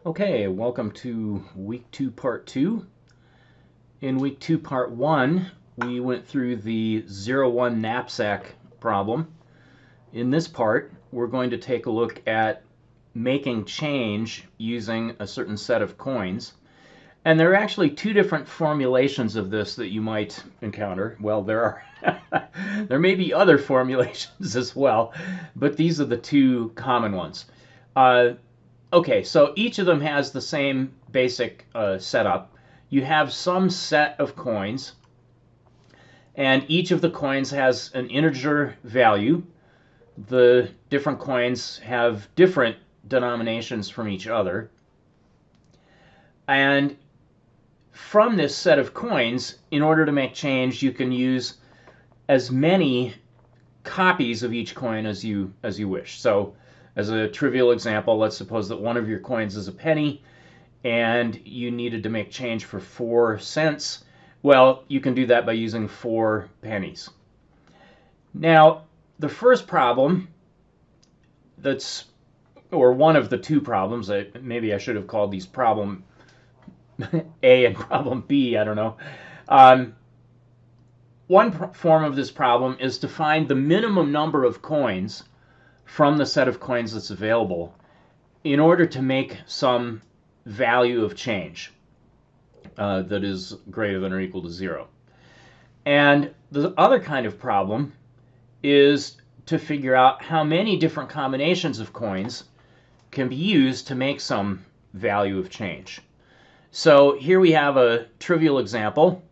Okay, welcome to week 2, part 2. In week 2, part 1, we went through the 0-1 knapsack problem. In this part, we're going to take a look at making change using a certain set of coins. And there are actually two different formulations of this that you might encounter. Well, there may be other formulations as well, but these are the two common ones. Okay, so each of them has the same basic setup. You have some set of coins, and each of the coins has an integer value. The different coins have different denominations from each other. And from this set of coins, in order to make change, you can use as many copies of each coin as you wish. So as a trivial example, let's suppose that one of your coins is a penny and you needed to make change for 4 cents. Well, you can do that by using 4 pennies. Now, the first problem or one of the two problems, maybe I should have called these problem A and problem B, I don't know. One form of this problem is to find the minimum number of coins from the set of coins that's available in order to make some value of change that is greater than or equal to 0. And the other kind of problem is to figure out how many different combinations of coins can be used to make some value of change. So here we have a trivial example.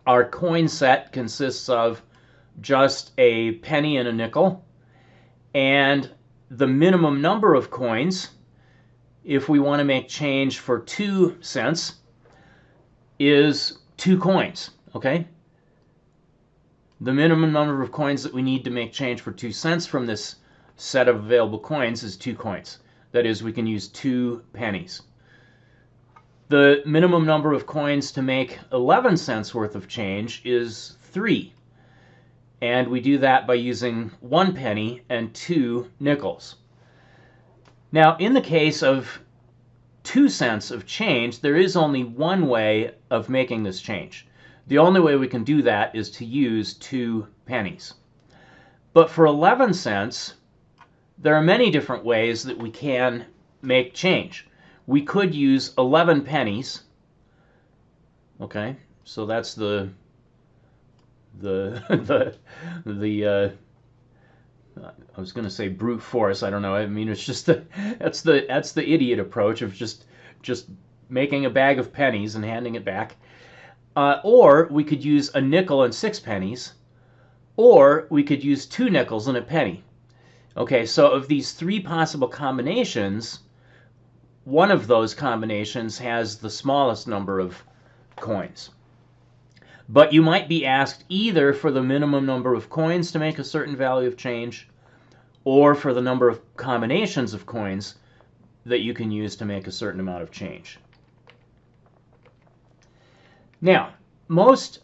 Our coin set consists of just a penny and a nickel, and the minimum number of coins, if we want to make change for 2 cents, is 2 coins, okay? The minimum number of coins that we need to make change for 2 cents from this set of available coins is 2 coins. That is, we can use 2 pennies. The minimum number of coins to make 11 cents worth of change is 3. And we do that by using 1 penny and 2 nickels. Now, in the case of 2 cents of change, there is only one way of making this change. The only way we can do that is to use 2 pennies. But for 11 cents, there are many different ways that we can make change. We could use 11 pennies. Okay, so that's the I was going to say brute force. I don't know. I mean, it's just that's the idiot approach of just making a bag of pennies and handing it back. Or we could use a nickel and 6 pennies, or we could use 2 nickels and a penny. Okay, so of these 3 possible combinations, one of those combinations has the smallest number of coins. But you might be asked either for the minimum number of coins to make a certain value of change, or for the number of combinations of coins that you can use to make a certain amount of change. Now, most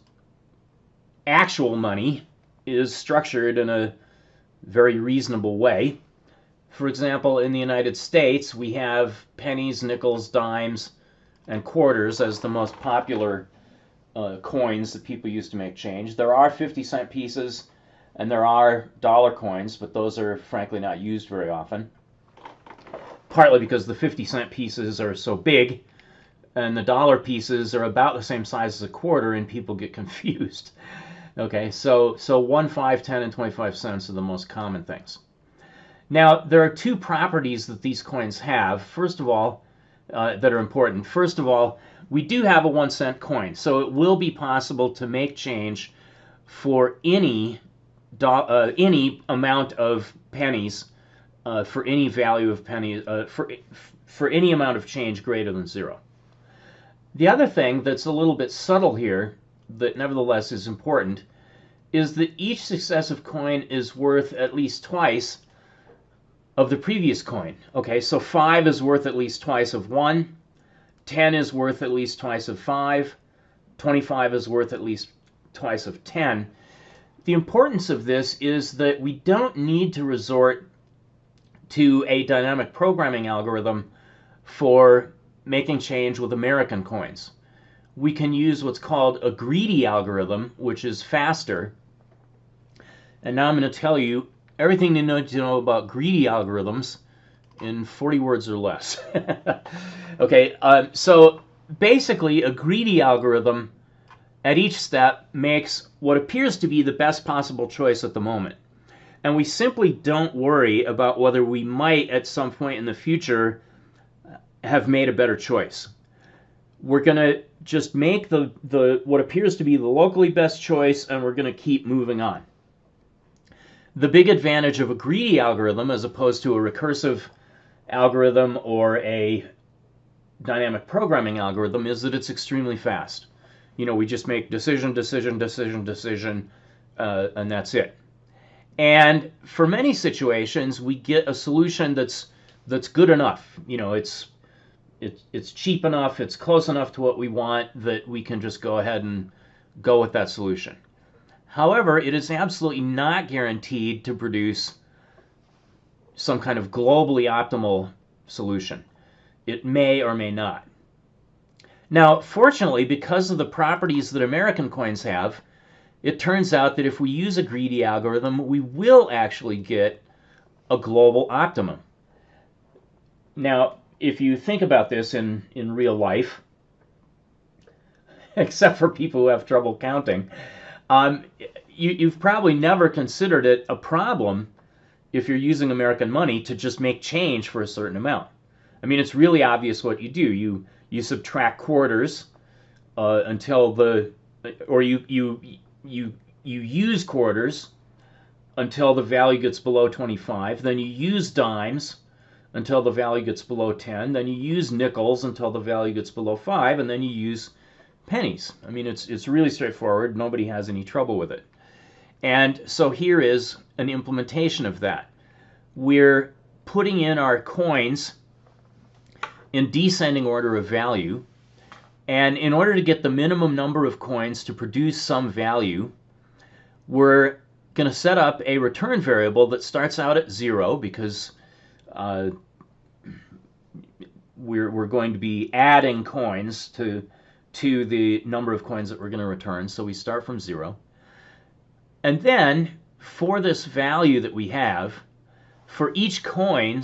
actual money is structured in a very reasonable way. For example, in the United States, we have pennies, nickels, dimes, and quarters as the most popular coins that people use to make change. There are 50-cent pieces and there are dollar coins, but those are frankly not used very often. Partly because the 50-cent pieces are so big and the dollar pieces are about the same size as a quarter and people get confused. Okay, so 1, 5, 10, and 25 cents are the most common things. Now, there are 2 properties that these coins have, first of all, that are important. First of all, we do have a 1-cent coin, so it will be possible to make change for any amount of pennies, for any value of pennies, for any amount of change greater than 0. The other thing that's a little bit subtle here, that nevertheless is important, is that each successive coin is worth at least twice of the previous coin. Okay, so 5 is worth at least twice of 1, 10 is worth at least twice of 5, 25 is worth at least twice of 10. The importance of this is that we don't need to resort to a dynamic programming algorithm for making change with American coins. We can use what's called a greedy algorithm, which is faster. And now I'm going to tell you everything you need to know about greedy algorithms in 40 words or less. Okay, so basically a greedy algorithm at each step makes what appears to be the best possible choice at the moment. And we simply don't worry about whether we might at some point in the future have made a better choice. We're going to just make the what appears to be the locally best choice, and we're going to keep moving on. The big advantage of a greedy algorithm as opposed to a recursive algorithm or a dynamic programming algorithm is that it's extremely fast. You know, we just make decision, decision, decision, decision, and that's it. And for many situations, we get a solution that's good enough. You know, it's cheap enough, it's close enough to what we want that we can just go ahead and go with that solution. However, it is absolutely not guaranteed to produce some kind of globally optimal solution. It may or may not. Now, fortunately, because of the properties that American coins have, it turns out that if we use a greedy algorithm, we will actually get a global optimum. Now, if you think about this in real life, except for people who have trouble counting, you've probably never considered it a problem if you're using American money to just make change for a certain amount. I mean, it's really obvious what you do. You subtract quarters until you use quarters until the value gets below 25. Then you use dimes until the value gets below 10. Then you use nickels until the value gets below 5, and then you use pennies. I mean, it's really straightforward. Nobody has any trouble with it. And so here is an implementation of that. We're putting in our coins in descending order of value, and in order to get the minimum number of coins to produce some value, we're going to set up a return variable that starts out at 0 because we're going to be adding coins to the number of coins that we're going to return, so we start from 0. And then, for this value that we have, for each coin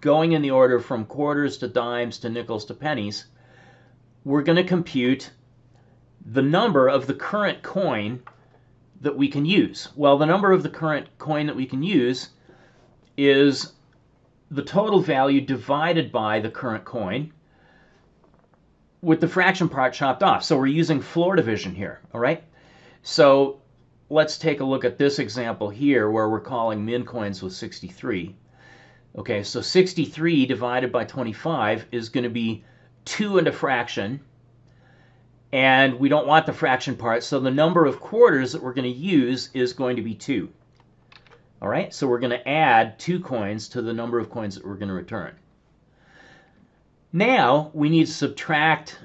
going in the order from quarters to dimes to nickels to pennies, we're going to compute the number of the current coin that we can use. Well, the number of the current coin that we can use is the total value divided by the current coin with the fraction part chopped off. So we're using floor division here, all right? So let's take a look at this example here where we're calling min coins with 63. Okay, so 63 divided by 25 is going to be 2 and a fraction, and we don't want the fraction part, so the number of quarters that we're going to use is going to be 2. All right, so we're going to add 2 coins to the number of coins that we're going to return. Now we need to subtract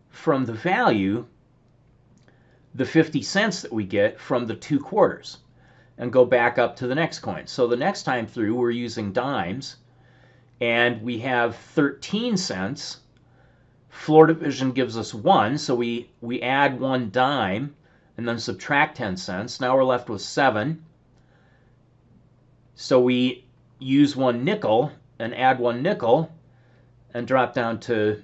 from the value the 50 cents that we get from the 2 quarters and go back up to the next coin. So the next time through we're using dimes, and we have 13 cents. Floor division gives us 1, so we add 1 dime and then subtract 10 cents. Now we're left with 7. So we use 1 nickel and add 1 nickel and drop down to...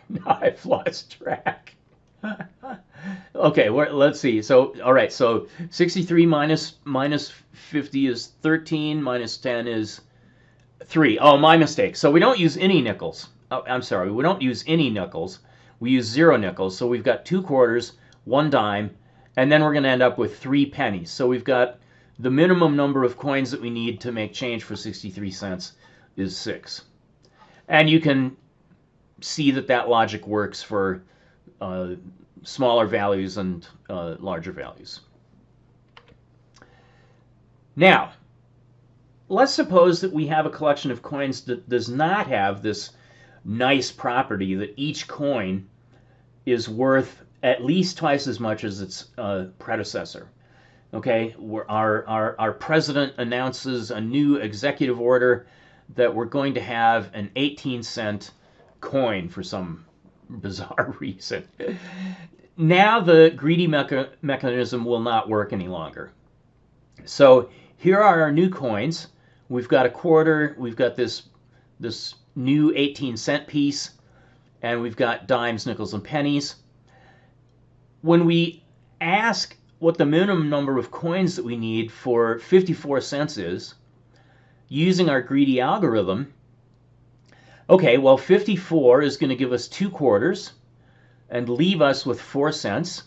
Now I've lost track. Okay, let's see. So, all right, so 63 minus 50 is 13, minus 10 is 3. Oh, my mistake. So we don't use any nickels. Oh, I'm sorry, we don't use any nickels. We use 0 nickels. So we've got 2 quarters, 1 dime, and then we're going to end up with 3 pennies. So we've got the minimum number of coins that we need to make change for 63 cents is 6. And you can see that logic works for smaller values and larger values. Now, let's suppose that we have a collection of coins that does not have this nice property that each coin is worth at least twice as much as its predecessor. Okay, our president announces a new executive order that we're going to have an 18-cent coin for some bizarre reason. Now the greedy mechanism will not work any longer. So here are our new coins. We've got a quarter, we've got this new 18-cent piece, and we've got dimes, nickels, and pennies. When we ask what the minimum number of coins that we need for 54 cents is, using our greedy algorithm, okay, well, 54 is going to give us 2 quarters and leave us with 4 cents.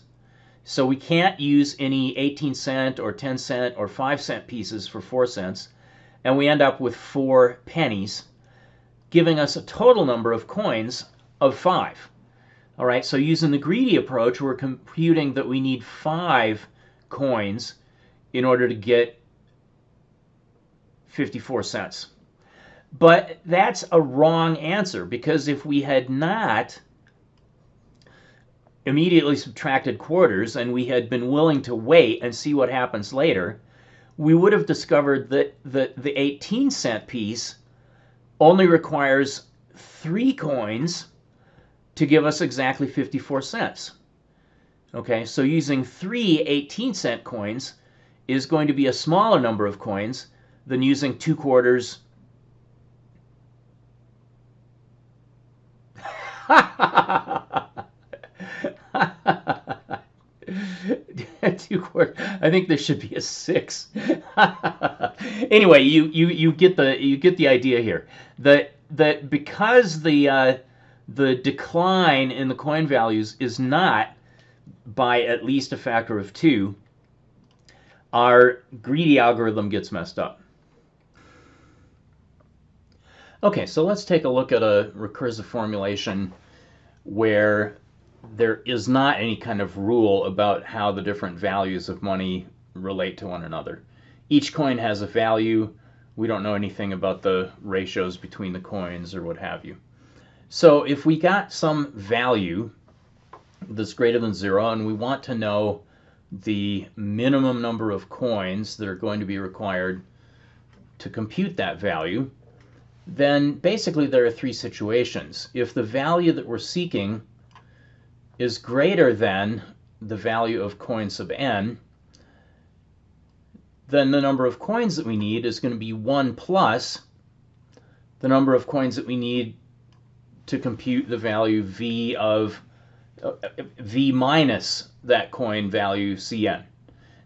So we can't use any 18-cent or 10-cent or 5-cent pieces for 4 cents. And we end up with 4 pennies, giving us a total number of coins of 5. All right, so using the greedy approach, we're computing that we need 5 coins in order to get 54 cents. But that's a wrong answer, because if we had not immediately subtracted quarters and we had been willing to wait and see what happens later, we would have discovered that the 18-cent piece only requires 3 coins to give us exactly 54 cents. Okay, so using 3 18-cent coins is going to be a smaller number of coins than using 2 quarters. 2 quarters. I think there should be a 6. Anyway, you get the idea here. That because the decline in the coin values is not by at least a factor of 2, our greedy algorithm gets messed up. Okay, so let's take a look at a recursive formulation where there is not any kind of rule about how the different values of money relate to one another. Each coin has a value. We don't know anything about the ratios between the coins or what have you. So if we got some value that's greater than 0 and we want to know the minimum number of coins that are going to be required to compute that value, then basically there are 3 situations. If the value that we're seeking is greater than the value of coin sub n, then the number of coins that we need is going to be 1 plus the number of coins that we need to compute the value v of v minus that coin value cn.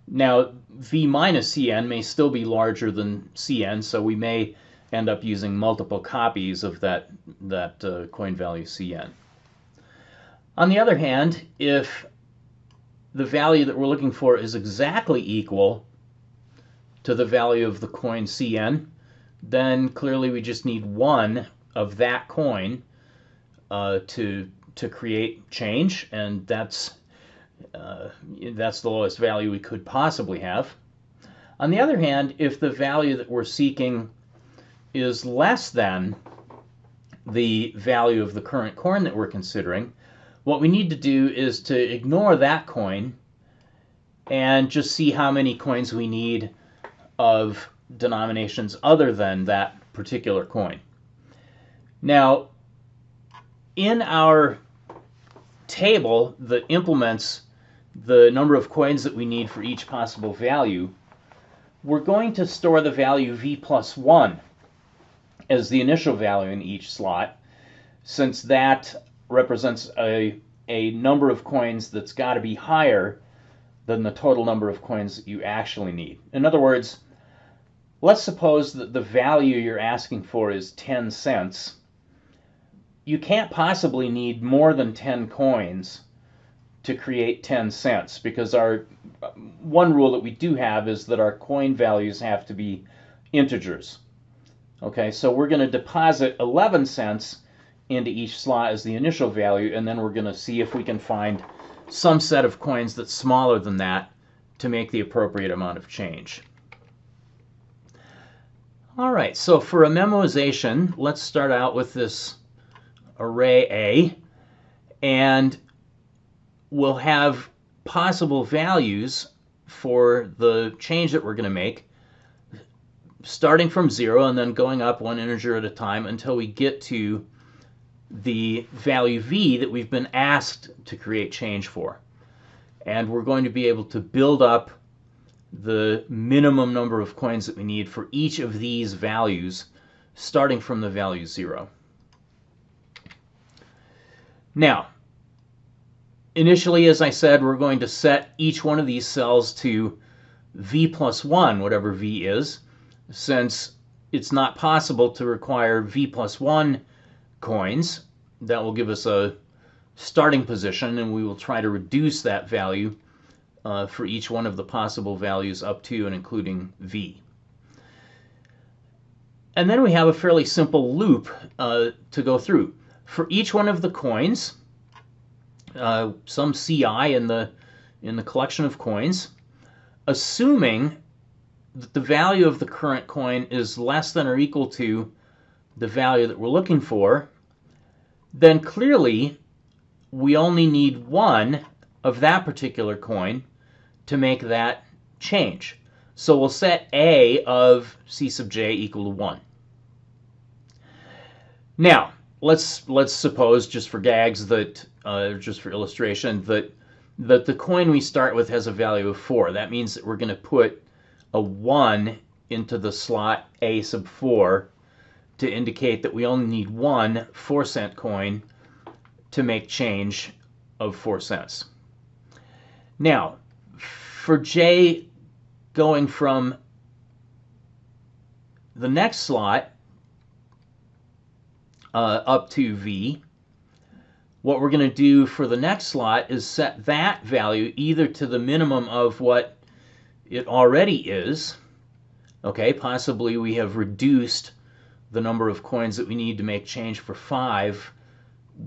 Now, v minus cn may still be larger than cn, so we may end up using multiple copies of that coin value cn. On the other hand, if the value that we're looking for is exactly equal to the value of the coin cn, then clearly we just need 1 of that coin to create change, and that's the lowest value we could possibly have. On the other hand, if the value that we're seeking is less than the value of the current coin that we're considering, what we need to do is to ignore that coin and just see how many coins we need of denominations other than that particular coin. Now, in our table that implements the number of coins that we need for each possible value, we're going to store the value v plus 1 as the initial value in each slot, since that represents a number of coins that's got to be higher than the total number of coins that you actually need. In other words, let's suppose that the value you're asking for is 10 cents. You can't possibly need more than 10 coins to create 10 cents, because our one rule that we do have is that our coin values have to be integers. Okay, so we're going to deposit 11 cents into each slot as the initial value, and then we're going to see if we can find some set of coins that's smaller than that to make the appropriate amount of change. All right, so for a memoization, let's start out with this array A, and we'll have possible values for the change that we're going to make, starting from 0 and then going up one integer at a time until we get to the value v that we've been asked to create change for. And we're going to be able to build up the minimum number of coins that we need for each of these values, starting from the value 0. Now, initially, as I said, we're going to set each one of these cells to v plus 1, whatever v is, since it's not possible to require v plus 1 coins. That will give us a starting position, and we will try to reduce that value for each one of the possible values up to and including v. And then we have a fairly simple loop to go through. For each one of the coins, some CI in the collection of coins, assuming that the value of the current coin is less than or equal to the value that we're looking for, then clearly we only need one of that particular coin to make that change. So we'll set A of C sub j equal to 1. Now, let's suppose, just for gags, that just for illustration, that the coin we start with has a value of 4. That means that we're going to put a 1 into the slot A sub 4 to indicate that we only need one 4-cent coin to make change of 4 cents. Now, for J going from the next slot up to V, what we're going to do for the next slot is set that value either to the minimum of what it already is. Okay, possibly we have reduced the number of coins that we need to make change for 5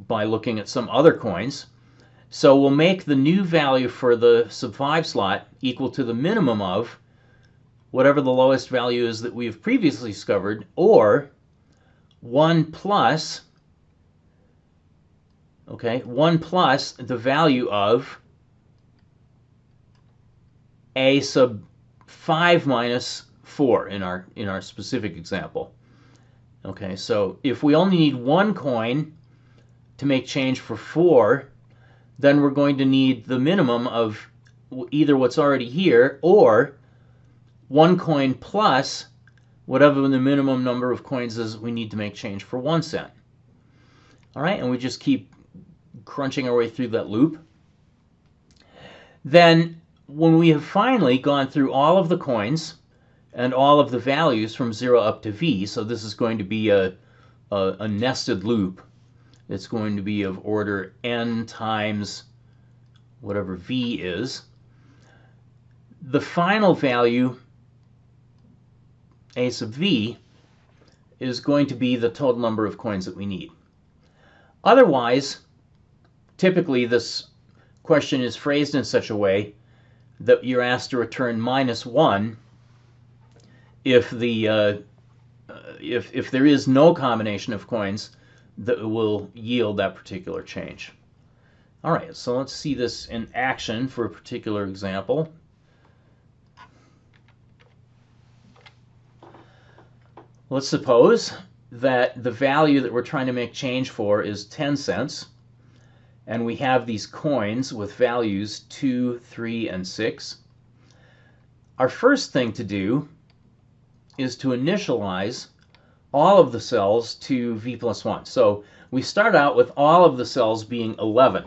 by looking at some other coins. So we'll make the new value for the sub 5 slot equal to the minimum of whatever the lowest value is that we have previously discovered, or 1 plus, okay, 1 plus the value of A sub 5 minus 4 in our specific example. Okay, so if we only need one coin to make change for 4, then we're going to need the minimum of either what's already here or one coin plus whatever the minimum number of coins is we need to make change for 1 cent. All right, and we just keep crunching our way through that loop. Then, when we have finally gone through all of the coins and all of the values from 0 up to v, so this is going to be a nested loop. It's going to be of order n times whatever v is. The final value, a sub v, is going to be the total number of coins that we need. Otherwise, typically this question is phrased in such a way that you're asked to return -1 if if there is no combination of coins that will yield that particular change. All right, so let's see this in action for a particular example. Let's suppose that the value that we're trying to make change for is 10 cents, and we have these coins with values 2, 3, and 6. Our first thing to do is to initialize all of the cells to v plus 1. So we start out with all of the cells being 11.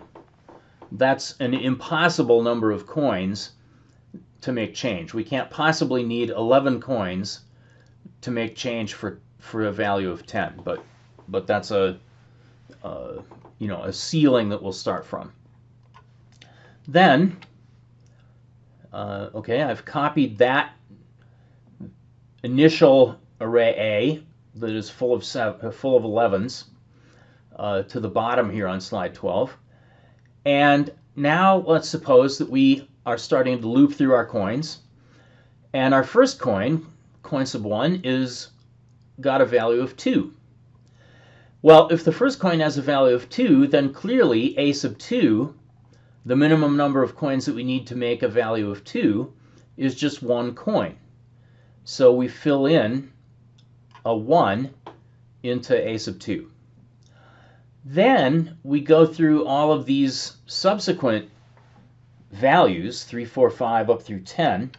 That's an impossible number of coins to make change. We can't possibly need 11 coins to make change for a value of 10, but that's a ceiling that we'll start from. Then, okay, I've copied that initial array A that is full of 11s to the bottom here on slide 12. And now let's suppose that we are starting to loop through our coins, and our first coin, coin sub 1, is got a value of 2. Well, if the first coin has a value of 2, then clearly a sub 2, the minimum number of coins that we need to make a value of 2, is just one coin. So we fill in a 1 into a sub 2. Then we go through all of these subsequent values, 3, 4, 5 up through 10,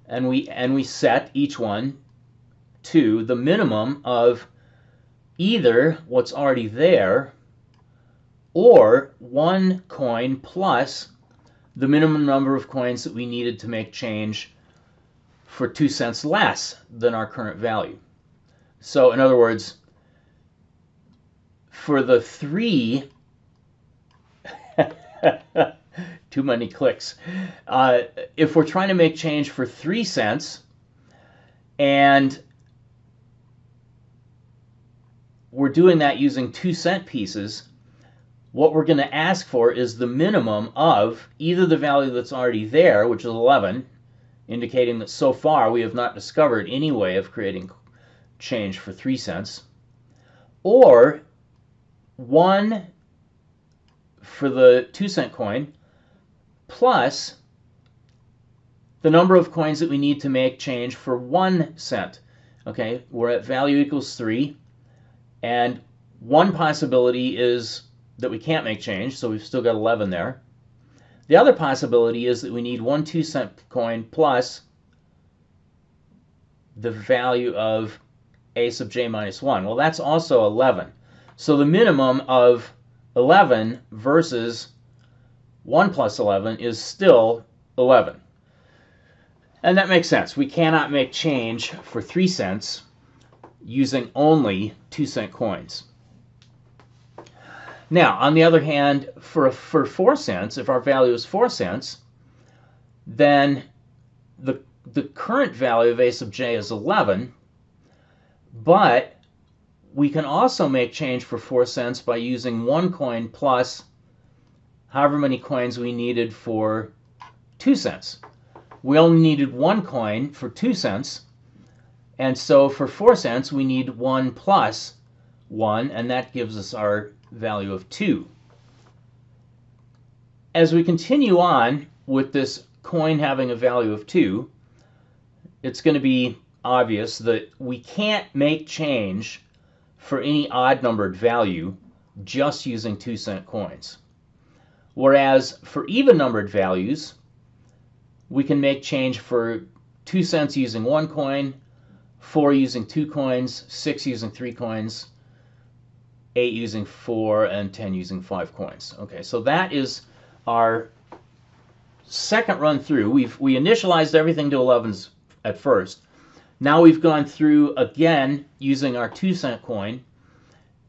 and we set each one to the minimum of either what's already there or one coin plus the minimum number of coins that we needed to make change for 2 cents less than our current value. So in other words, for the 3 too many clicks. If we're trying to make change for 3 cents and we're doing that using 2-cent pieces, what we're going to ask for is the minimum of either the value that's already there, which is 11, indicating that so far we have not discovered any way of creating change for 3 cents, or 1 for the 2-cent coin plus the number of coins that we need to make change for 1 cent. Okay, we're at value equals 3, and one possibility is that we can't make change, so we've still got 11 there. The other possibility is that we need 1 2-cent coin plus the value of a sub j minus 1. Well, that's also 11. So the minimum of 11 versus 1 plus 11 is still 11. And that makes sense. We cannot make change for 3 cents using only 2-cent coins. Now, on the other hand, for 4 cents, if our value is 4 cents, then the current value of a sub j is 11, but we can also make change for 4 cents by using 1 coin plus however many coins we needed for 2 cents. We only needed 1 coin for 2 cents, and so for 4 cents we need 1 plus 1, and that gives us our value of 2. As we continue on with this coin having a value of 2, it's going to be obvious that we can't make change for any odd-numbered value just using 2-cent coins. Whereas for even-numbered values, we can make change for 2 cents using 1 coin, 4 using 2 coins, 6 using 3 coins, 8 using 4, and 10 using 5 coins. Okay, so that is our second run through. We initialized everything to 11s at first. Now we've gone through again using our 2-cent coin,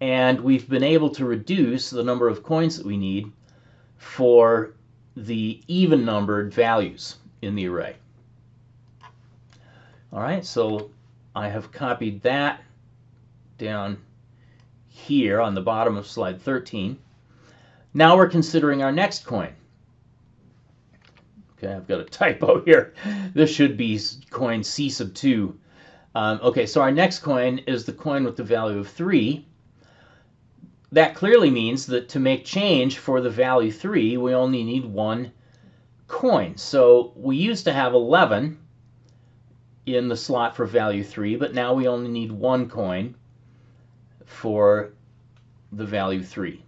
and we've been able to reduce the number of coins that we need for the even-numbered values in the array. All right, so I have copied that down here on the bottom of slide 13. Now we're considering our next coin. Okay, I've got a typo here. This should be coin C sub 2. Okay, so our next coin is the coin with the value of 3. That clearly means that to make change for the value 3, we only need 1 coin. So we used to have 11 in the slot for value 3, but now we only need 1 coin for the value 3.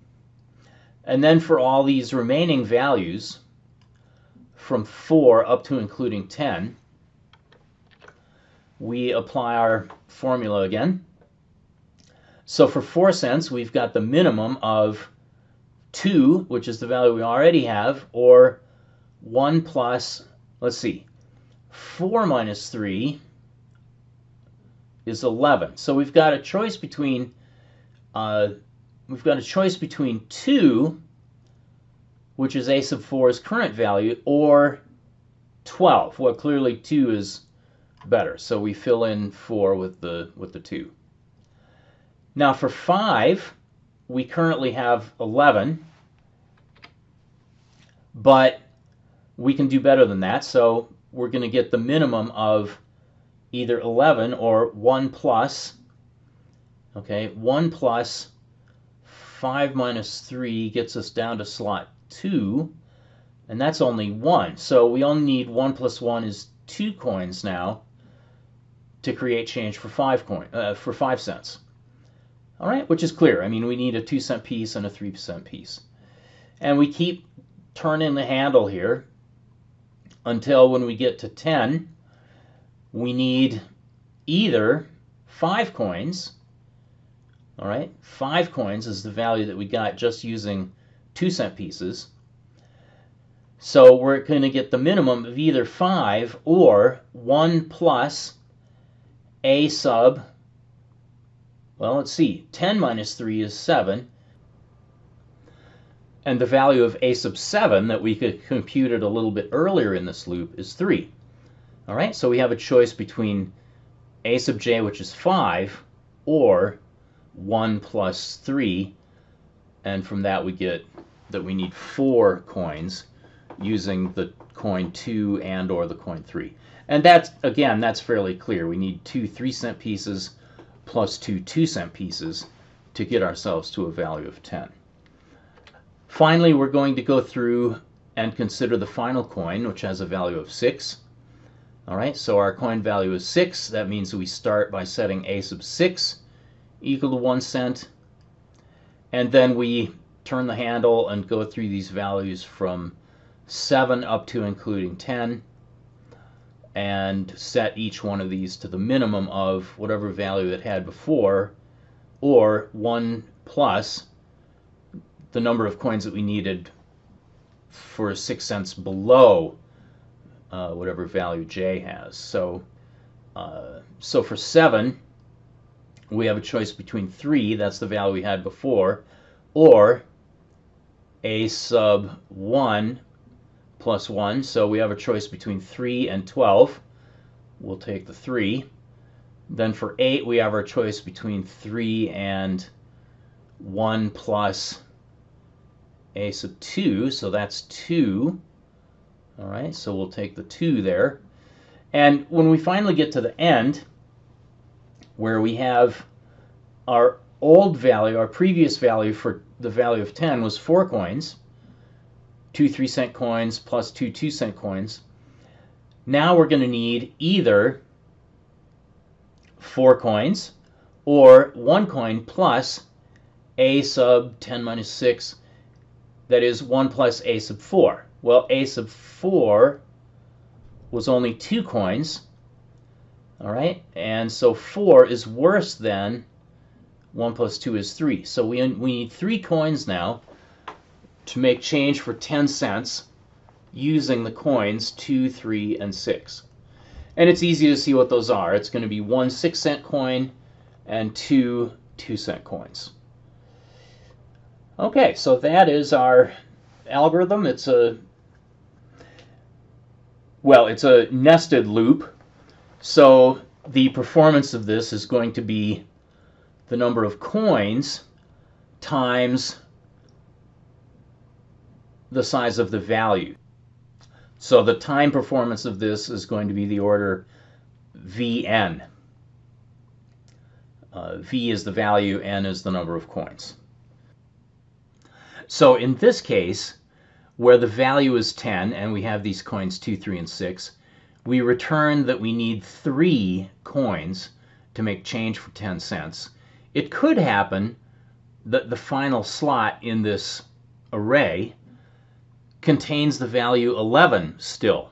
And then for all these remaining values, from 4 up to including 10, we apply our formula again. So for 4 cents, we've got the minimum of 2, which is the value we already have, or 1 plus, let's see, 4 minus 3 is 11. So we've got a choice between 2, which is a sub 4's current value, or 12. Well, clearly 2 is better, so we fill in 4 with the 2. Now for 5, we currently have 11, but we can do better than that, so we're going to get the minimum of either 11 or 1 plus, okay, 1 plus 5 minus 3 gets us down to slot 2, and that's only 1. So we only need 1 plus 1 is 2 coins now to create change for 5 cents. All right, which is clear. I mean, we need a 2-cent piece and a 3-cent piece. And we keep turning the handle here until when we get to 10, we need either 5 coins. All right, 5 coins is the value that we got just using 2-cent pieces. So we're going to get the minimum of either 5 or 1 plus a sub, well, let's see, 10 minus 3 is 7. And the value of a sub 7 that we could computed a little bit earlier in this loop is 3. All right, so we have a choice between a sub j, which is 5, or 1 plus 3. And from that we get that we need 4 coins using the coin 2 and or the coin 3. And that's, again, that's fairly clear. We need 2 3-cent pieces plus 2 2-cent pieces to get ourselves to a value of 10. Finally, we're going to go through and consider the final coin, which has a value of 6. All right, so our coin value is 6. That means we start by setting a sub 6 equal to 1 cent. And then we turn the handle and go through these values from 7 up to including 10. And set each one of these to the minimum of whatever value it had before, or 1 plus the number of coins that we needed for 6 cents below whatever value j has. So for 7, we have a choice between 3, that's the value we had before, or a sub 1 plus 1, so we have a choice between 3 and 12. We'll take the 3. Then for 8, we have our choice between 3 and 1 plus a sub 2, so that's 2. All right, so we'll take the 2 there. And when we finally get to the end, where we have our old value, our previous value for the value of 10 was 4 coins, 2 3-cent coins plus 2 2-cent coins. Now we're going to need either 4 coins or 1 coin plus a sub 10 minus 6, that is 1 plus a sub 4. Well, a sub 4 was only 2 coins, all right, and so 4 is worse than 1 plus 2 is 3. So we need 3 coins now to make change for 10 cents using the coins 2, 3, and 6. And it's easy to see what those are. It's going to be 1 6-cent coin and 2 2-cent coins. Okay, so that is our algorithm. It's a nested loop. So the performance of this is going to be the number of coins times the size of the value. So the time performance of this is going to be the order Vn. V is the value, N is the number of coins. So in this case, where the value is 10 and we have these coins 2, 3, and 6, we return that we need 3 coins to make change for 10 cents. It could happen that the final slot in this array contains the value 11 still.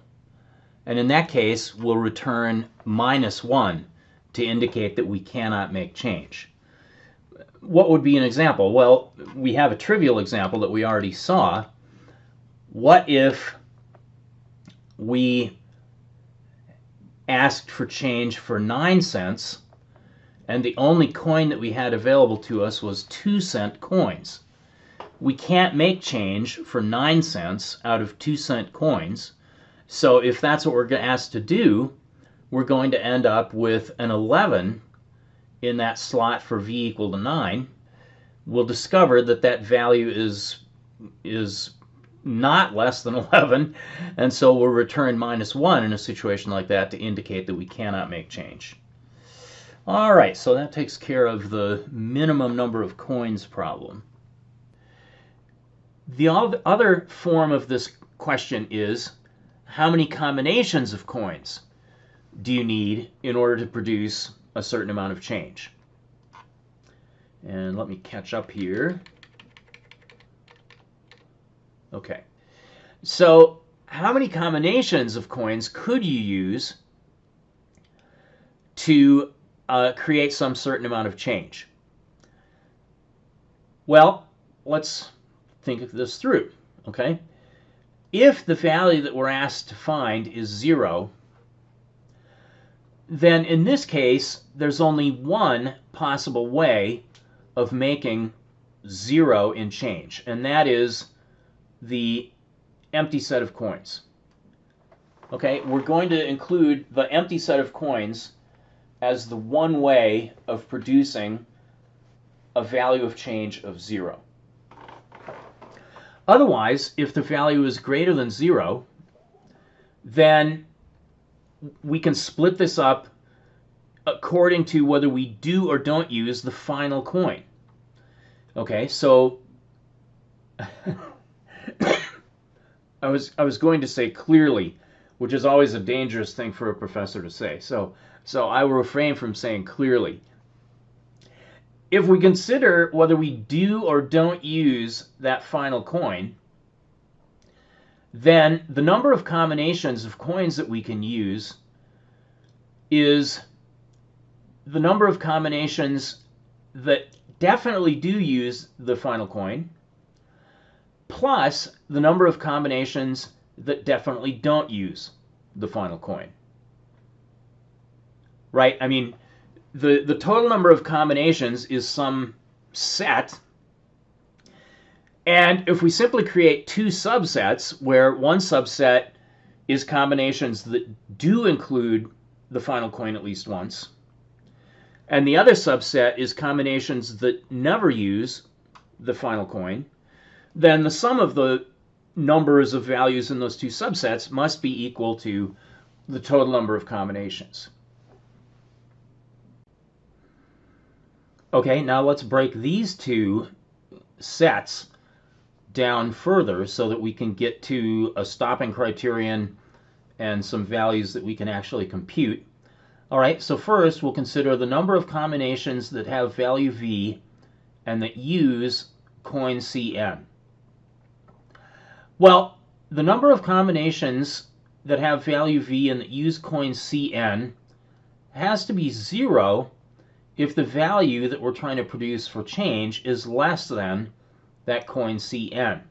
And in that case, we'll return -1 to indicate that we cannot make change. What would be an example? Well, we have a trivial example that we already saw. What if we asked for change for 9 cents and the only coin that we had available to us was 2-cent coins? We can't make change for 9 cents out of 2-cent coins. So if that's what we're asked to do, we're going to end up with an 11 in that slot for v equal to 9. We'll discover that that value is not less than 11, and so we'll return -1 in a situation like that to indicate that we cannot make change. All right, so that takes care of the minimum number of coins problem. The other form of this question is, how many combinations of coins do you need in order to produce a certain amount of change? And let me catch up here. Okay. So how many combinations of coins could you use to create some certain amount of change? Well, let's think this through, okay? If the value that we're asked to find is 0, then in this case, there's only one possible way of making 0 in change, and that is the empty set of coins. Okay, we're going to include the empty set of coins as the one way of producing a value of change of 0. Otherwise, if the value is greater than 0, then we can split this up according to whether we do or don't use the final coin. Okay, so I was going to say clearly, which is always a dangerous thing for a professor to say. So I will refrain from saying clearly. If we consider whether we do or don't use that final coin, then the number of combinations of coins that we can use is the number of combinations that definitely do use the final coin, plus the number of combinations that definitely don't use the final coin. Right? I mean, the total number of combinations is some set, and if we simply create two subsets, where one subset is combinations that do include the final coin at least once, and the other subset is combinations that never use the final coin, then the sum of the numbers of values in those two subsets must be equal to the total number of combinations. Okay, now let's break these two sets down further so that we can get to a stopping criterion and some values that we can actually compute. All right, so first we'll consider the number of combinations that have value v and that use coin Cn. Well, the number of combinations that have value v and that use coin Cn has to be 0 if the value that we're trying to produce for change is less than that coin Cn.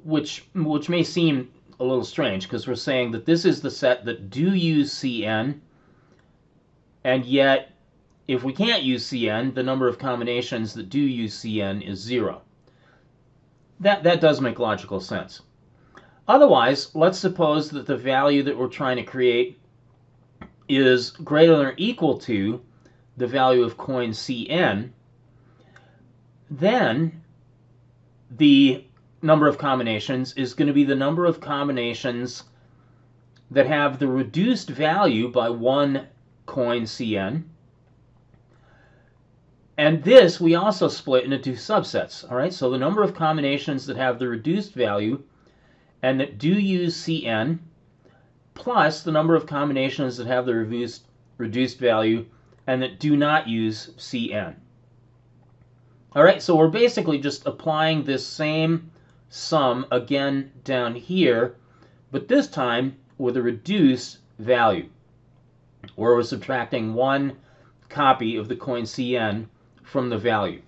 Which may seem a little strange, because we're saying that this is the set that do use Cn, and yet if we can't use Cn, the number of combinations that do use Cn is 0. That does make logical sense. Otherwise, let's suppose that the value that we're trying to create is greater than or equal to the value of coin Cn. Then the number of combinations is going to be the number of combinations that have the reduced value by one coin Cn. And this we also split into two subsets. All right, so the number of combinations that have the reduced value and that do use Cn, plus the number of combinations that have the reduced value and that do not use Cn. All right, so we're basically just applying this same sum again down here, but this time with a reduced value, where we're subtracting one copy of the coin Cn from the value.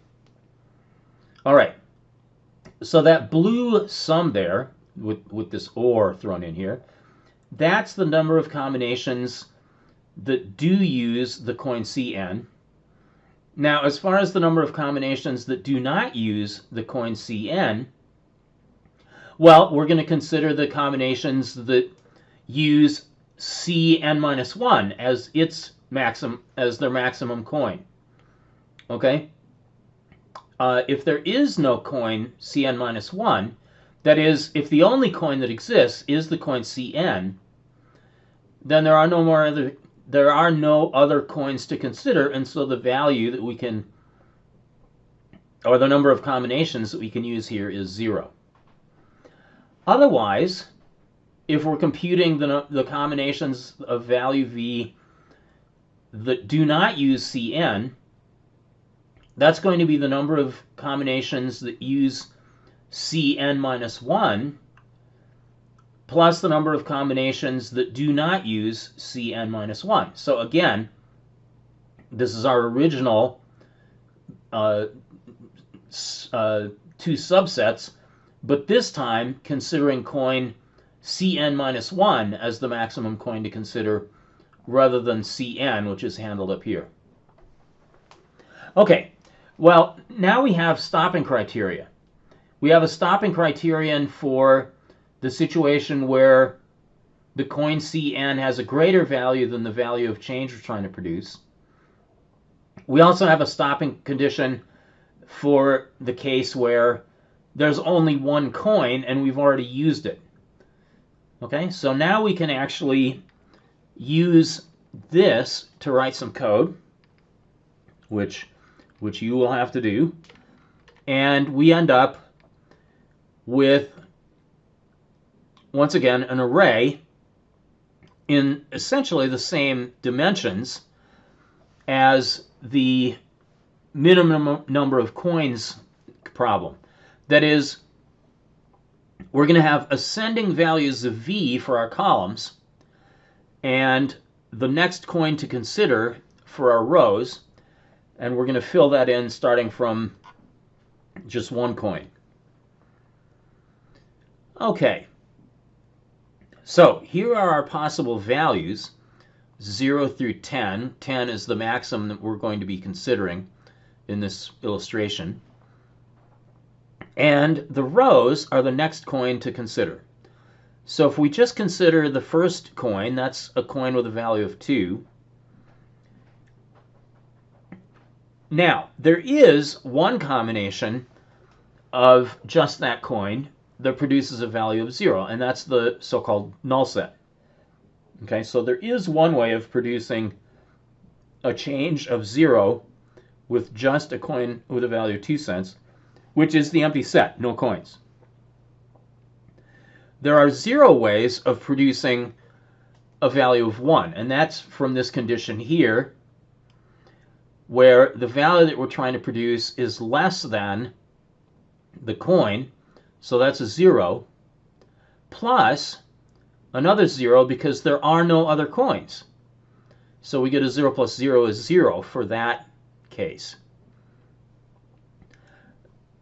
All right, so that blue sum there, with this or thrown in here, that's the number of combinations that do use the coin Cn. Now, as far as the number of combinations that do not use the coin Cn, well, we're going to consider the combinations that use Cn-1 as their maximum coin. Okay? If there is no coin Cn-1, that is, if the only coin that exists is the coin Cn, then there are no other coins to consider, and so the value that we can, or the number of combinations that we can use here is 0. Otherwise, if we're computing the combinations of value v that do not use Cn, that's going to be the number of combinations that use Cn minus 1 plus the number of combinations that do not use Cn minus 1. So again, this is our original two subsets, but this time considering coin Cn minus 1 as the maximum coin to consider rather than Cn, which is handled up here. Okay, well, now we have stopping criteria. We have a stopping criterion for the situation where the coin Cn has a greater value than the value of change we're trying to produce. We also have a stopping condition for the case where there's only one coin and we've already used it. Okay, so now we can actually use this to write some code, which you will have to do, and we end up with, once again, an array in essentially the same dimensions as the minimum number of coins problem. That is, we're going to have ascending values of v for our columns and the next coin to consider for our rows, and we're going to fill that in starting from just one coin. Okay, so here are our possible values, 0 through 10. 10 is the maximum that we're going to be considering in this illustration. And the rows are the next coin to consider. So if we just consider the first coin, that's a coin with a value of 2. Now, there is one combination of just that coin that produces a value of 0, and that's the so-called null set. Okay, so there is one way of producing a change of 0 with just a coin with a value of 2 cents, which is the empty set, no coins. There are 0 ways of producing a value of 1, and that's from this condition here, where the value that we're trying to produce is less than the coin, so that's a 0, plus another 0 because there are no other coins. So we get a 0 plus 0 is 0 for that case.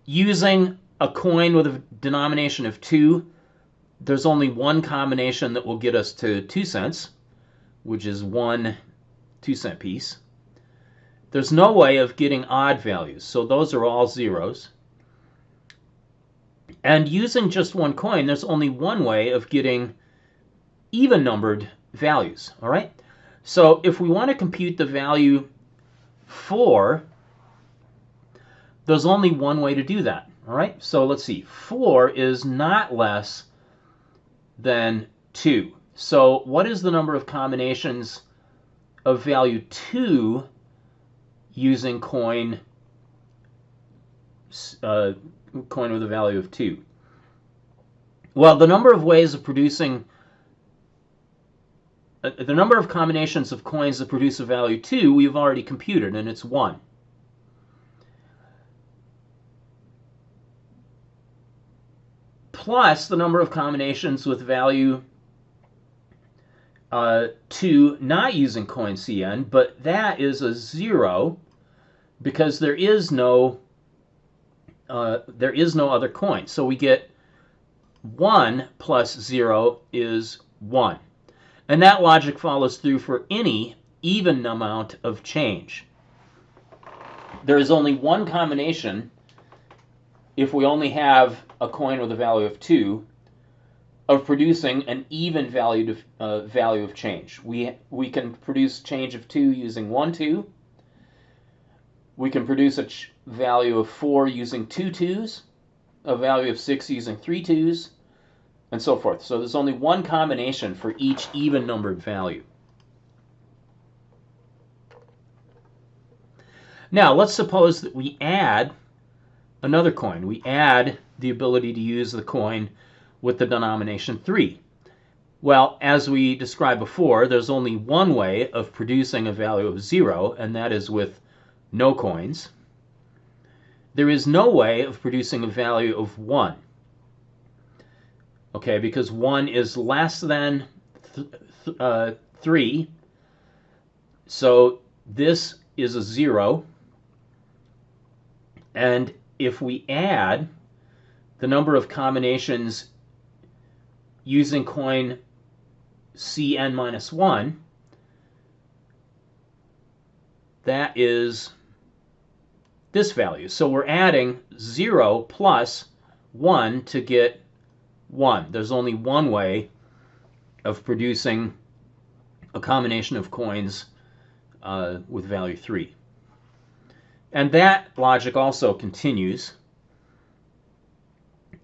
Using a coin with a denomination of 2, there's only one combination that will get us to 2 cents, which is one 2-cent piece. There's no way of getting odd values, so those are all zeros. And using just one coin, there's only one way of getting even-numbered values, all right? So if we want to compute the value 4, there's only one way to do that, all right? So let's see, 4 is not less than 2. So what is the number of combinations of value 2 using coin with a value of 2? Well, the number of ways of producing, the number of combinations of coins that produce a value 2, we've already computed, and it's 1. Plus the number of combinations with value 2 not using coin Cn, but that is a 0 because there is no other coin. So we get 1 plus 0 is 1. And that logic follows through for any even amount of change. There is only one combination, if we only have a coin with a value of 2, of producing an even value of change. We can produce change of 2 using 1 2. We can produce a value of 4 using 2 2s, a value of 6 using 3 2s, and so forth. So there's only one combination for each even-numbered value. Now, let's suppose that we add another coin. We add the ability to use the coin with the denomination 3? Well, as we described before, there's only one way of producing a value of 0, and that is with no coins. There is no way of producing a value of 1. Okay, because 1 is less than 3, so this is a 0. And if we add the number of combinations using coin Cn minus 1, that is this value. So we're adding 0 plus 1 to get 1. There's only one way of producing a combination of coins with value 3. And that logic also continues.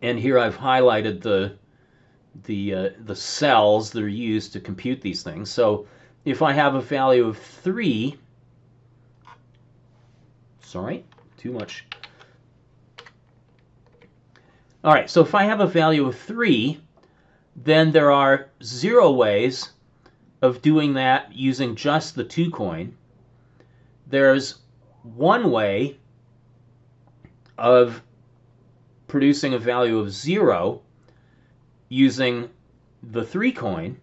And here I've highlighted the cells that are used to compute these things. So if I have a value of 3, sorry, too much. All right, so if I have a value of 3, then there are 0 ways of doing that using just the 2 coin. There's one way of producing a value of 0 using the 3 coin,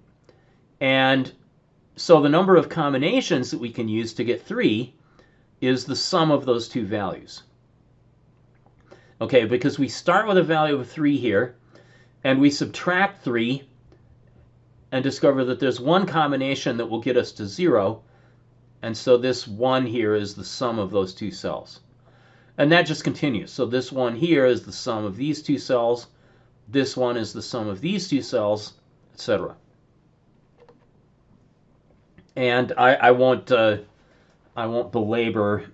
and so the number of combinations that we can use to get 3 is the sum of those two values. Okay, because we start with a value of 3 here, and we subtract 3 and discover that there's one combination that will get us to 0, and so this 1 here is the sum of those two cells. And that just continues. So this 1 here is the sum of these two cells, this one is the sum of these two cells, etc. And I won't belabor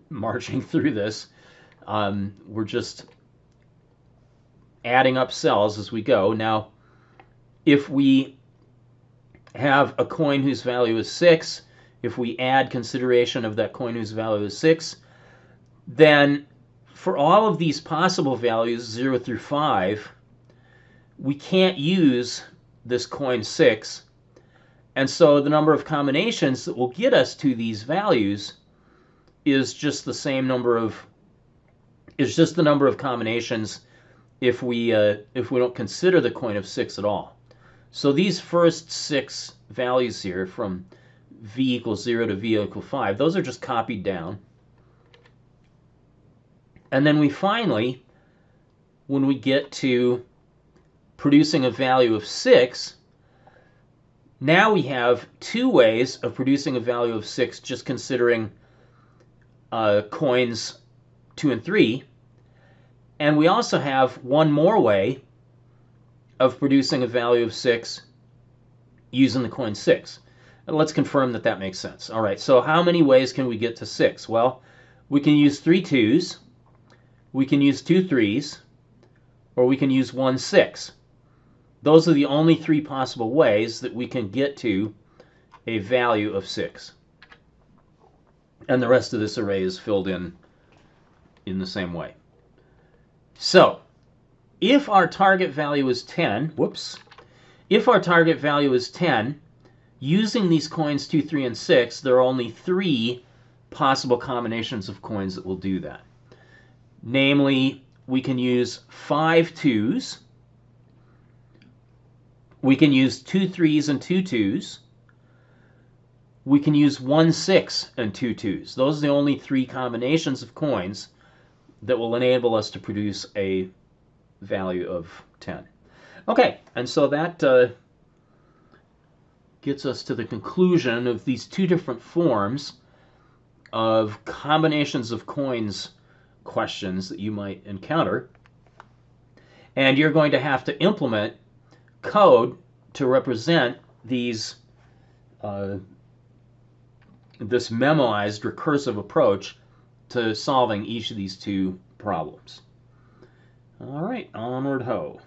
marching through this. We're just adding up cells as we go. Now, if we have a coin whose value is 6, if we add consideration of that coin whose value is 6, then for all of these possible values, 0 through 5, we can't use this coin 6. And so the number of combinations that will get us to these values is just the same number of, is just the number of combinations if we don't consider the coin of 6 at all. So these first 6 values here from v equals 0 to v equals 5, those are just copied down. And then we finally, when we get to producing a value of 6, now we have 2 ways of producing a value of 6 just considering coins 2 and 3. And we also have one more way of producing a value of 6 using the coin 6. And let's confirm that that makes sense. All right, so how many ways can we get to 6? Well, we can use 3 2s, we can use 2 3s, or we can use 1 6. Those are the only 3 possible ways that we can get to a value of 6. And the rest of this array is filled in the same way. So, if our target value is 10, if our target value is 10, using these coins 2, 3, and 6, there are only 3 possible combinations of coins that will do that. Namely, we can use 5 2s, we can use 2 3s and 2 2s, we can use 1 6 and 2 2s. Those are the only 3 combinations of coins that will enable us to produce a value of 10. Okay, and so that gets us to the conclusion of these 2 different forms of combinations of coins questions that you might encounter. And you're going to have to implement code to represent these this memoized recursive approach to solving each of these 2 problems. All right, onward ho.